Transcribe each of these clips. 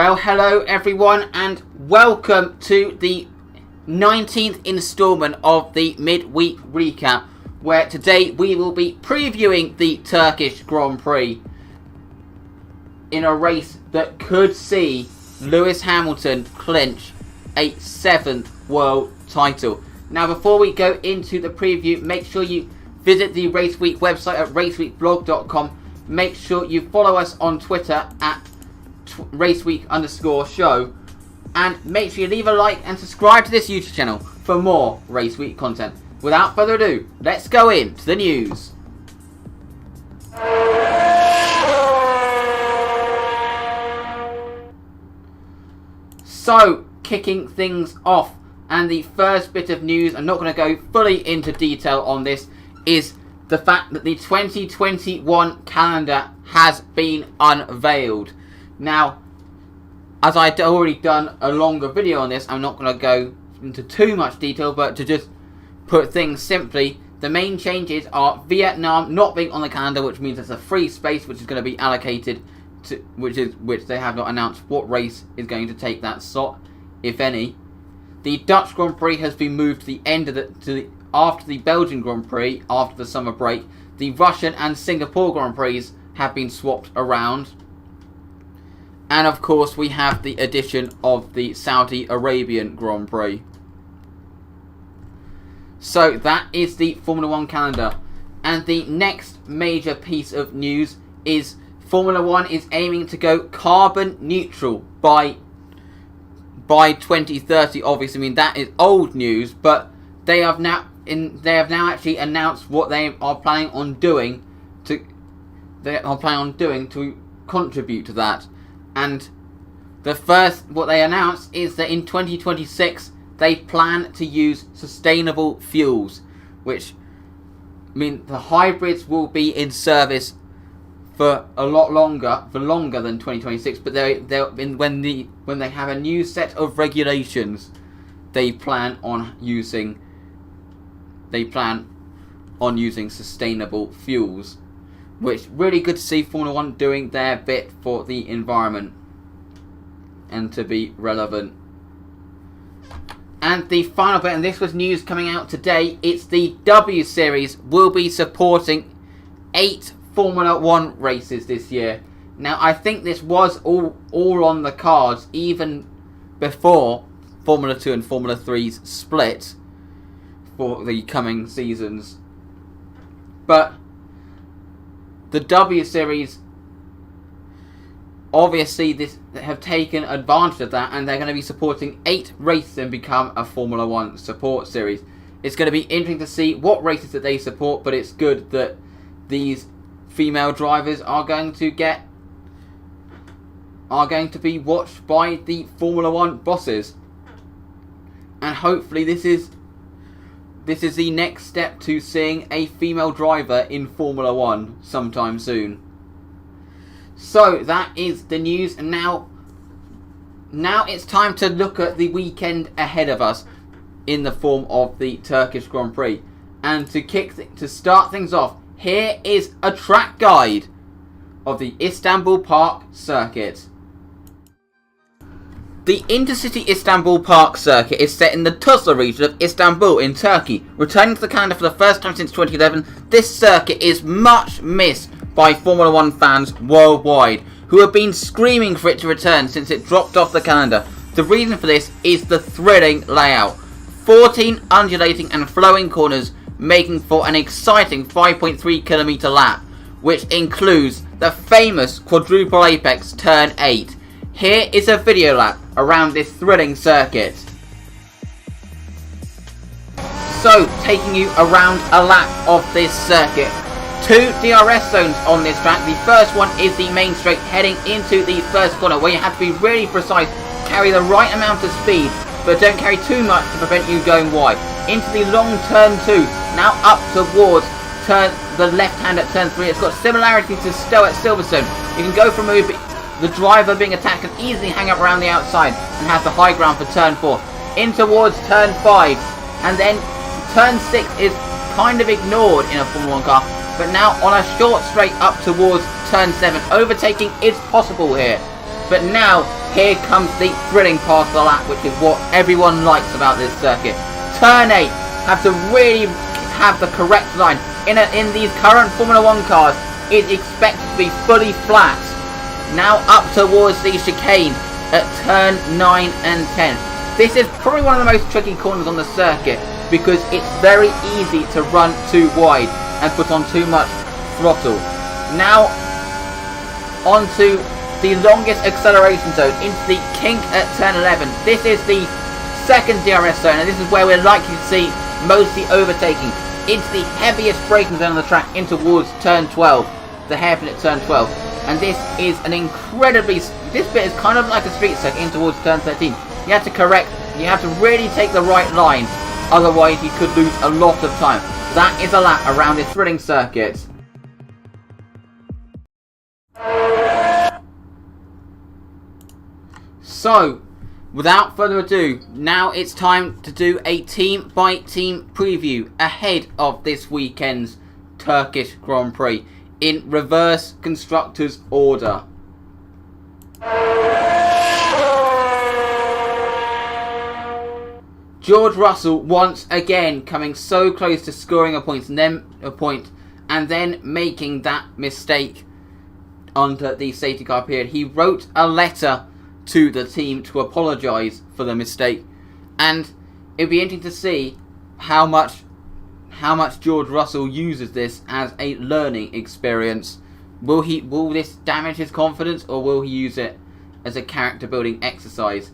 Well, hello everyone and welcome to the 19th instalment of the Midweek recap, where today we will be previewing the Turkish Grand Prix in a race that could see Lewis Hamilton clinch a 7th world title. Now, before we go into the preview, make sure you visit the RaceWeek website at raceweekblog.com. Make sure you follow us on Twitter at RaceWeek_show, and make sure you leave a like and subscribe to this YouTube channel for more RaceWeek content. Without further ado, let's go into the news. So, kicking things off, and the first bit of news, I'm not going to go fully into detail on this, is the fact that the 2021 calendar has been unveiled. Now, as I'd already done a longer video on this, I'm not going to go into too much detail, but to just put things simply, the main changes are Vietnam not being on the calendar, which means there's a free space which is going to be allocated to, which they have not announced what race is going to take that slot, if any. The Dutch Grand Prix has been moved to the end of after the Belgian Grand Prix after the summer break. The Russian and Singapore Grand Prix have been swapped around. And of course, we have the addition of the Saudi Arabian Grand Prix. So that is the Formula 1 calendar. And the next major piece of news is Formula 1 is aiming to go carbon neutral by 2030. Obviously, I mean, that is old news, but they have now actually announced what they are planning on doing to contribute to that. And what they announced is that in 2026 they plan to use sustainable fuels, which mean the hybrids will be in service for a lot longer, than 2026. But when they have a new set of regulations, they plan on using sustainable fuels. Which, really good to see Formula 1 doing their bit for the environment and to be relevant. And the final bit, and this was news coming out today, it's the W Series will be supporting 8 Formula 1 races this year. Now, I think this was all on the cards even before Formula 2 and Formula 3's split for the coming seasons. But the W Series, obviously, have taken advantage of that, and they're going to be supporting 8 races and become a Formula 1 support series. It's going to be interesting to see what races that they support, but it's good that these female drivers are going to be watched by the Formula 1 bosses. And hopefully this is the next step to seeing a female driver in Formula 1 sometime soon. So that is the news, and now it's time to look at the weekend ahead of us in the form of the Turkish Grand Prix. And to start things off, here is a track guide of the Istanbul Park circuit. The Intercity Istanbul Park circuit is set in the Tuzla region of Istanbul in Turkey. Returning to the calendar for the first time since 2011, this circuit is much missed by Formula 1 fans worldwide, who have been screaming for it to return since it dropped off the calendar. The reason for this is the thrilling layout. 14 undulating and flowing corners, making for an exciting 5.3 kilometre lap, which includes the famous quadruple apex turn 8. Here is a video lap around this thrilling circuit. So, taking you around a lap of this circuit. 2 DRS zones on this track. The first one is the main straight heading into the first corner, where you have to be really precise, carry the right amount of speed, but don't carry too much to prevent you going wide. Into the long turn 2, now up towards the left hand at turn 3. It's got similarity to Stowe at Silverstone. You can go from the driver being attacked can easily hang up around the outside and have the high ground for turn 4. In towards turn 5, and then turn 6 is kind of ignored in a Formula 1 car, but now on a short straight up towards turn 7. Overtaking is possible here, but now here comes the thrilling part of the lap, which is what everyone likes about this circuit. Turn 8, have to really have the correct line. In these current Formula 1 cars, it's expected to be fully flat. Now up towards the chicane at turn 9 and 10. This is probably one of the most tricky corners on the circuit because it's very easy to run too wide and put on too much throttle. Now onto the longest acceleration zone, into the kink at turn 11. This is the second DRS zone, and this is where we're likely to see mostly overtaking. Into the heaviest braking zone on the track, in towards turn 12, the hairpin at turn 12. And this is an incredibly, this bit is kind of like a street circuit in towards turn 13. You have to correct, you have to really take the right line, otherwise you could lose a lot of time. That is a lap around this thrilling circuit. So, without further ado, now it's time to do a team-by-team preview ahead of this weekend's Turkish Grand Prix in reverse constructors order. George Russell once again coming so close to scoring a point and then making that mistake under the safety car period. He wrote a letter to the team to apologise for the mistake, and it'll be interesting to see how much George Russell uses this as a learning experience. Will this damage his confidence, or will he use it as a character building exercise?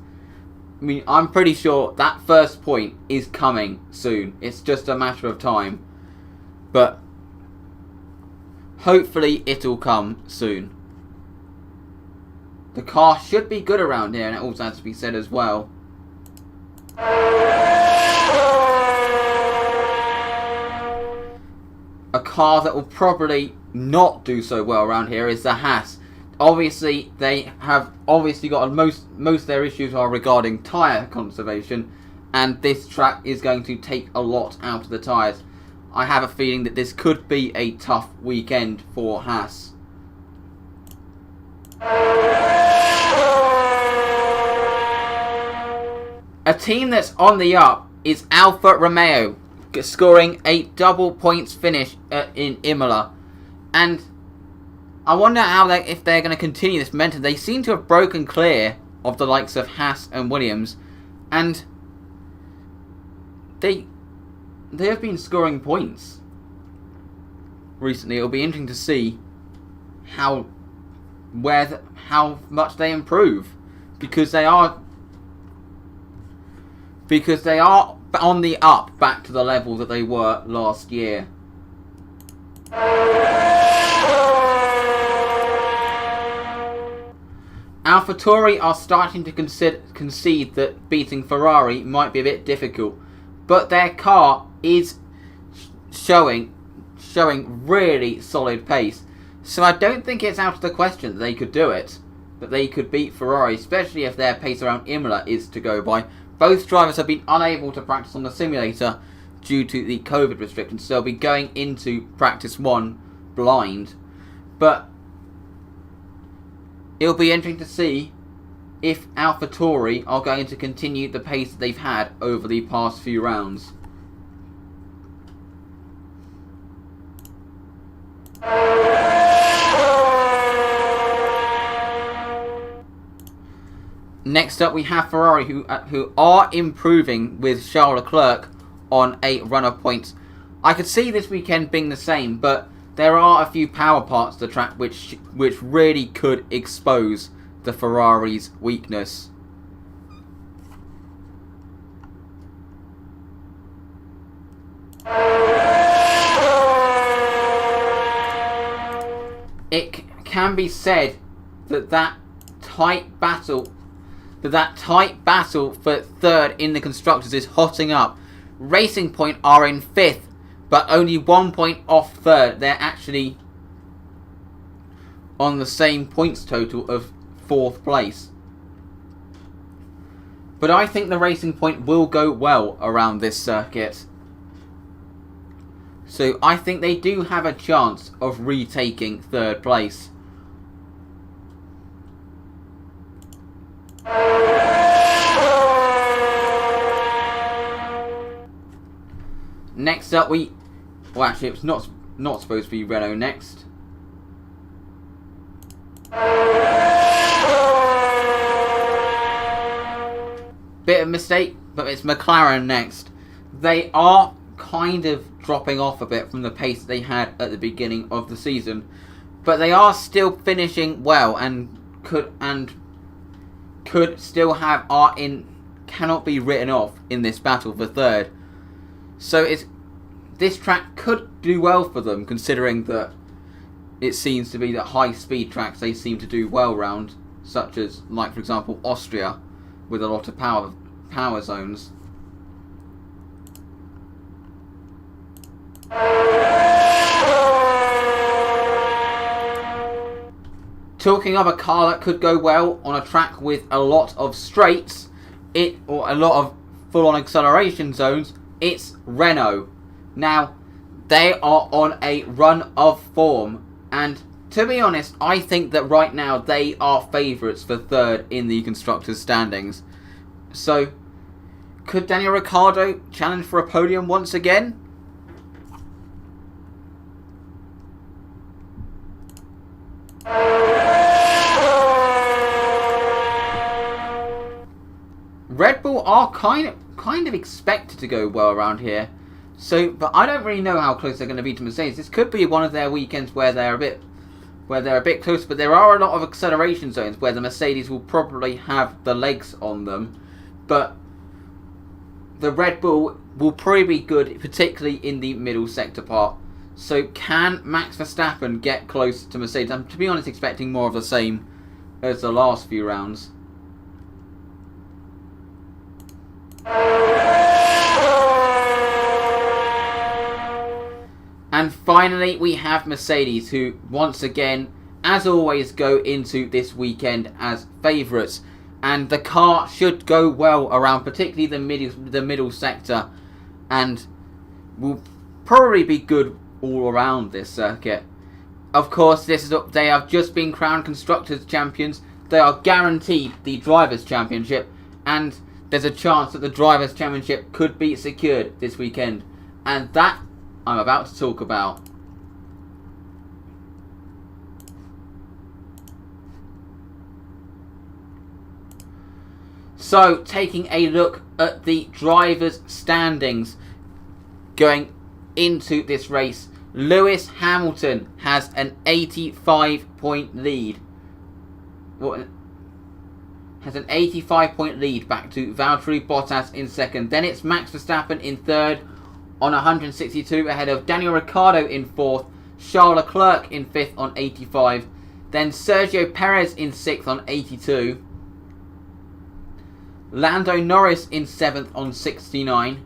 I mean, I'm pretty sure that first point is coming soon. It's just a matter of time. But hopefully it'll come soon. The car should be good around here, and it also has to be said as well. A car that will probably not do so well around here is the Haas. Obviously, they have got most of their issues are regarding tyre conservation, and this track is going to take a lot out of the tyres. I have a feeling that this could be a tough weekend for Haas. A team that's on the up is Alfa Romeo, scoring a double points finish in Imola, and I wonder if they're going to continue this momentum. They seem to have broken clear of the likes of Haas and Williams, and they have been scoring points recently. It'll be interesting to see how much they improve, because they are on the up back to the level that they were last year. AlphaTauri are starting to concede that beating Ferrari might be a bit difficult, but their car is showing really solid pace. So I don't think it's out of the question that they could do it, that they could beat Ferrari, especially if their pace around Imola is to go by. Both drivers have been unable to practice on the simulator due to the COVID restrictions, so they'll be going into practice 1 blind. But it'll be interesting to see if AlphaTauri are going to continue the pace that they've had over the past few rounds. Next up we have Ferrari, who are improving with Charles Leclerc on a run of points. I could see this weekend being the same, but there are a few power parts of the track which really could expose the Ferrari's weakness. It can be said that tight battle for third in the constructors is hotting up. Racing Point are in 5th, but only 1 point off third. They're actually on the same points total of 4th place. But I think the Racing Point will go well around this circuit. So I think they do have a chance of retaking third place. Next up, well, actually, it's not supposed to be Renault next. Bit of mistake, but it's McLaren next. They are kind of dropping off a bit from the pace they had at the beginning of the season, but they are still finishing well and could still cannot be written off in this battle for third. So this track could do well for them, considering that it seems to be that high speed tracks they seem to do well round, such as, like, for example, Austria, with a lot of power zones. Talking of a car that could go well on a track with a lot of straights, or a lot of full-on acceleration zones, it's Renault. Now, they are on a run of form, and to be honest, I think that right now they are favourites for third in the constructors' standings. So, could Daniel Ricciardo challenge for a podium once again? Red Bull are kind of expected to go well around here. So, but I don't really know how close they're going to be to Mercedes. This could be one of their weekends where they're a bit close, but there are a lot of acceleration zones where the Mercedes will probably have the legs on them. But the Red Bull will probably be good, particularly in the middle sector part. So can Max Verstappen get close to Mercedes? I'm, to be honest, expecting more of the same as the last few rounds. And finally, we have Mercedes, who once again, as always, go into this weekend as favourites. And the car should go well around, particularly the middle sector, and will probably be good all around this circuit. Of course, they have just been crowned Constructors' Champions. They are guaranteed the Drivers' Championship, and there's a chance that the Drivers' Championship could be secured this weekend. And that I'm about to talk about. So, taking a look at the drivers' standings going into this race, Lewis Hamilton has an 85-point lead. Has an 85-point lead back to Valtteri Bottas in second. Then it's Max Verstappen in third on 162, ahead of Daniel Ricciardo in fourth, Charles Leclerc in fifth on 85, then Sergio Perez in sixth on 82, Lando Norris in seventh on 69,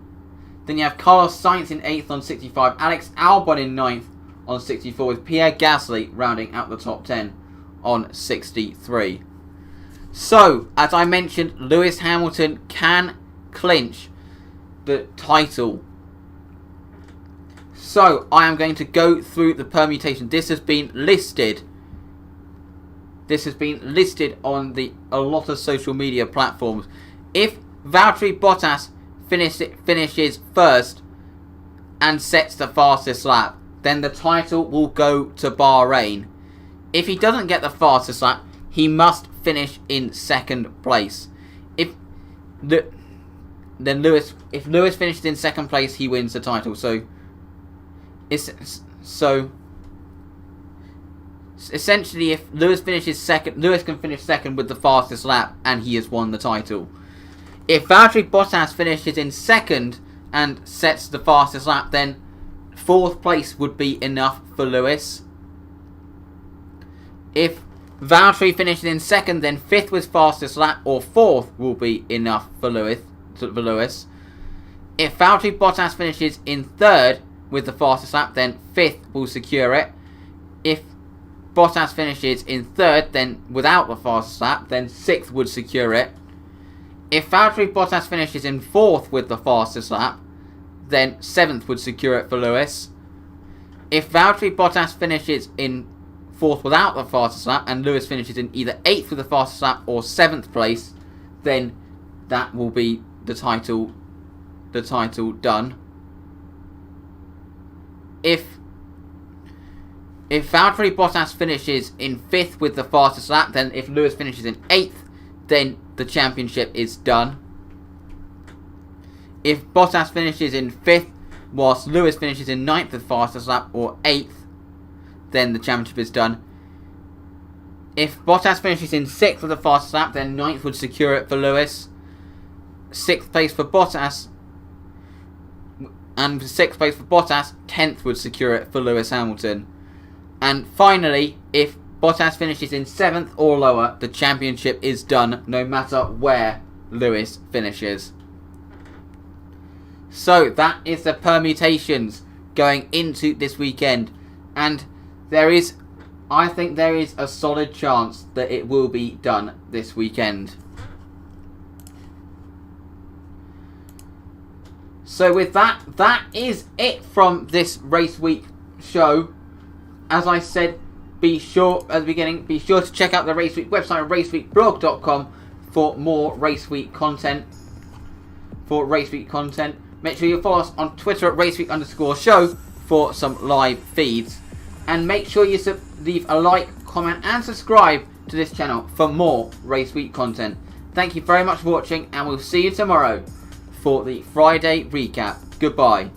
then you have Carlos Sainz in eighth on 65, Alex Albon in ninth on 64, with Pierre Gasly rounding out the top 10 on 63. So, as I mentioned, Lewis Hamilton can clinch the title. So, I am going to go through the permutation. This has been listed. This has been listed on a lot of social media platforms. If Valtteri Bottas finishes first and sets the fastest lap, then the title will go to Bahrain. If he doesn't get the fastest lap, he must finish in second place. If Lewis finishes in second place, he wins the title. So essentially, if Lewis finishes second, Lewis can finish second with the fastest lap, and he has won the title. If Valtteri Bottas finishes in second and sets the fastest lap, then fourth place would be enough for Lewis. If Valtteri finishes in second, then fifth with fastest lap or fourth will be enough for Lewis. If Valtteri Bottas finishes in third with the fastest lap, then fifth will secure it. If Bottas finishes in third, then without the fastest lap, then sixth would secure it. If Valtteri Bottas finishes in fourth with the fastest lap, then seventh would secure it for Lewis. If Valtteri Bottas finishes in fourth without the fastest lap, and Lewis finishes in either eighth with the fastest lap or seventh place, then that will be the title done. if Valtteri Bottas finishes in 5th with the fastest lap, then if Lewis finishes in 8th, then the championship is done. If Bottas finishes in 5th, whilst Lewis finishes in 9th with fastest lap, or 8th, then the championship is done. If Bottas finishes in 6th with the fastest lap, then 9th would secure it for Lewis. 6th place for Bottas, and 6th place for Bottas, 10th would secure it for Lewis Hamilton. And finally, if Bottas finishes in 7th or lower, the championship is done, no matter where Lewis finishes. So that is the permutations going into this weekend, and I think there is a solid chance that it will be done this weekend. So with that is it from this Race Week show. As I said, be sure at the beginning, be sure to check out the Race Week website, raceweekblog.com, for more Race Week content. Make sure you follow us on Twitter at raceweek_show for some live feeds. And make sure you leave a like, comment and subscribe to this channel for more Race Week content. Thank you very much for watching, and we'll see you tomorrow for the Friday recap. Goodbye.